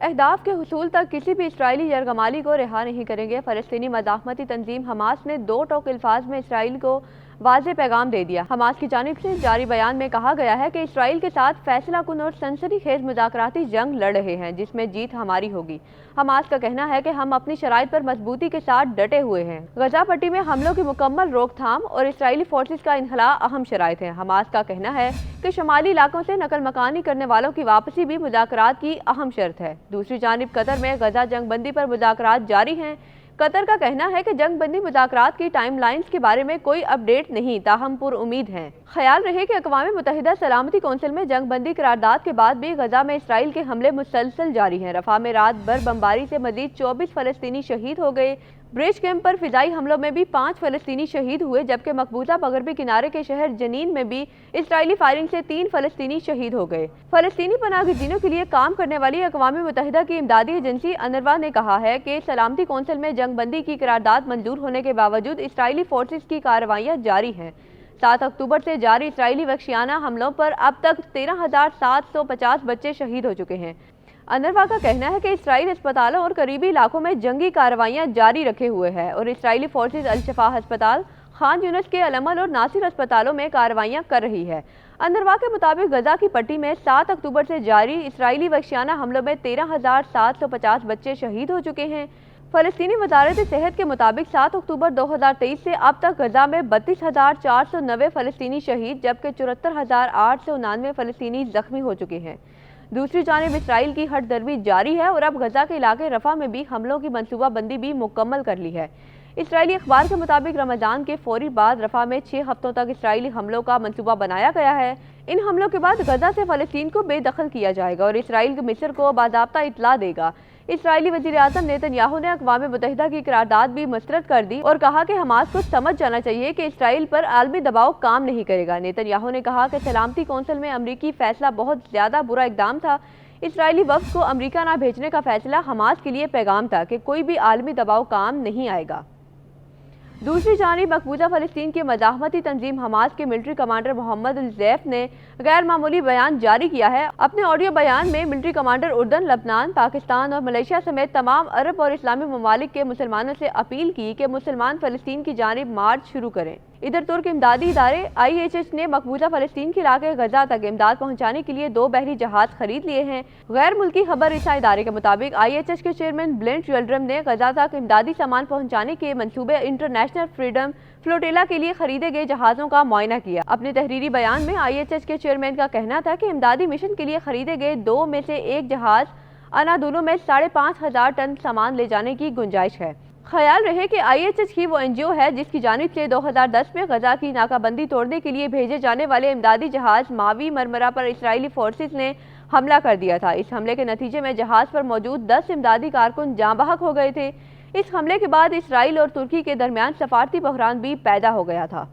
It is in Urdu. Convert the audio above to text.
اہداف کے حصول تک کسی بھی اسرائیلی یرغمالی کو رہا نہیں کریں گے۔ فلسطینی مزاحمتی تنظیم حماس نے دو ٹوک الفاظ میں اسرائیل کو واضح پیغام دے دیا۔ حماس کی جانب سے جاری بیان میں کہا گیا ہے کہ اسرائیل کے ساتھ فیصلہ کن اور سنسنی خیز مذاکراتی جنگ لڑ رہے ہیں جس میں جیت ہماری ہوگی۔ حماس کا کہنا ہے کہ ہم اپنی شرائط پر مضبوطی کے ساتھ ڈٹے ہوئے ہیں۔ غزہ پٹی میں حملوں کی مکمل روک تھام اور اسرائیلی فورسز کا انخلاء اہم شرائط ہیں۔ حماس کا کہنا ہے کہ شمالی علاقوں سے نقل مکانی کرنے والوں کی واپسی بھی مذاکرات کی اہم شرط ہے۔ دوسری جانب قطر میں غزہ جنگ بندی پر مذاکرات جاری ہیں۔ قطر کا کہنا ہے کہ جنگ بندی مذاکرات کی ٹائم لائنز کے بارے میں کوئی اپ ڈیٹ نہیں، تاہم پر امید ہیں۔ خیال رہے کہ اقوام متحدہ سلامتی کونسل میں جنگ بندی قرارداد کے بعد بھی غزہ میں اسرائیل کے حملے مسلسل جاری ہیں۔ رفح میں رات بھر بمباری سے مزید 24 فلسطینی شہید ہو گئے۔ برج کیمپ پر فضائی حملوں میں بھی 5 فلسطینی شہید ہوئے، جبکہ مقبوضہ مغربی کنارے کے شہر جنین میں بھی اسرائیلی فائرنگ سے 3 فلسطینی شہید ہو گئے۔ فلسطینی پناہ گزینوں کے لیے کام کرنے والی اقوام متحدہ کی امدادی ایجنسی انروا نے کہا ہے کہ سلامتی کونسل میں جنگ بندی کی قرارداد منظور ہونے کے باوجود اسرائیلی فورسز کی کارروائیاں جاری ہیں۔ 7 اکتوبر سے جاری اسرائیلی وحشیانہ حملوں پر اب تک 13,750 بچے شہید ہو چکے ہیں۔ انروا کا کہنا ہے کہ اسرائیل اسپتالوں اور قریبی علاقوں میں جنگی کارروائیاں جاری رکھے ہوئے ہے اور اسرائیلی فورسز الشفا ہسپتال، خان یونس کے العمل اور ناصر اسپتالوں میں کارروائیاں کر رہی ہے۔ انروا کے مطابق غزہ کی پٹی میں 7 اکتوبر سے جاری اسرائیلی وحشیانہ حملوں میں 13,750 بچے شہید ہو چکے ہیں۔ فلسطینی وزارت صحت کے مطابق 7 اکتوبر 2023 سے اب تک غزہ میں 32,490 فلسطینی شہید جبکہ 74,899 فلسطینی زخمی ہو چکے ہیں۔ دوسری جانب اسرائیل کی ہٹ دروی جاری ہے اور اب غزہ کے علاقے رفح میں بھی حملوں کی منصوبہ بندی بھی مکمل کر لی ہے۔ اسرائیلی اخبار کے مطابق رمضان کے فوری بعد رفح میں 6 ہفتوں تک اسرائیلی حملوں کا منصوبہ بنایا گیا ہے۔ ان حملوں کے بعد غزہ سے فلسطین کو بے دخل کیا جائے گا اور اسرائیل مصر کو باضابطہ اطلاع دے گا۔ اسرائیلی وزیر اعظم نیتن یاہو نے اقوام متحدہ کی قرارداد بھی مسترد کر دی اور کہا کہ حماس کو سمجھ جانا چاہیے کہ اسرائیل پر عالمی دباؤ کام نہیں کرے گا۔ نیتن یاہو نے کہا کہ سلامتی کونسل میں امریکی فیصلہ بہت زیادہ برا اقدام تھا۔ اسرائیلی وفد کو امریکہ نہ بھیجنے کا فیصلہ حماس کے لیے پیغام تھا کہ کوئی بھی عالمی دباؤ کام نہیں آئے گا۔ دوسری جانب مقبوضہ فلسطین کی مزاحمتی تنظیم حماس کے ملٹری کمانڈر محمد الزیف نے غیر معمولی بیان جاری کیا ہے۔ اپنے آڈیو بیان میں ملٹری کمانڈر اردن، لبنان، پاکستان اور ملیشیا سمیت تمام عرب اور اسلامی ممالک کے مسلمانوں سے اپیل کی کہ مسلمان فلسطین کی جانب مارچ شروع کریں۔ ادھر ترک امدادی ادارے IHH نے مقبوضہ فلسطین کے علاقے غزہ تک امداد پہنچانے کے لیے 2 بحری جہاز خرید لیے ہیں۔ غیر ملکی خبر رساں ادارے کے مطابق IHH کے چیئرمین بلنٹ یلڈرم نے غزہ تک امدادی سامان پہنچانے کے منصوبے انٹرنیشنل فریڈم فلوٹیلا کے لیے خریدے گئے جہازوں کا معائنہ کیا۔ اپنے تحریری بیان میں IHH کے چیئرمین کا کہنا تھا کہ امدادی مشن کے لیے خریدے گئے 2 میں سے 1 جہاز انادولو میں 5,500 ٹن سامان لے جانے کی گنجائش ہے۔ خیال رہے کہ IHH کی وہ NGO ہے جس کی جانب سے 2010 میں غزہ کی ناکہ بندی توڑنے کے لیے بھیجے جانے والے امدادی جہاز ماوی مرمرہ پر اسرائیلی فورسز نے حملہ کر دیا تھا۔ اس حملے کے نتیجے میں جہاز پر موجود 10 امدادی کارکن جاں بحق ہو گئے تھے۔ اس حملے کے بعد اسرائیل اور ترکی کے درمیان سفارتی بحران بھی پیدا ہو گیا تھا۔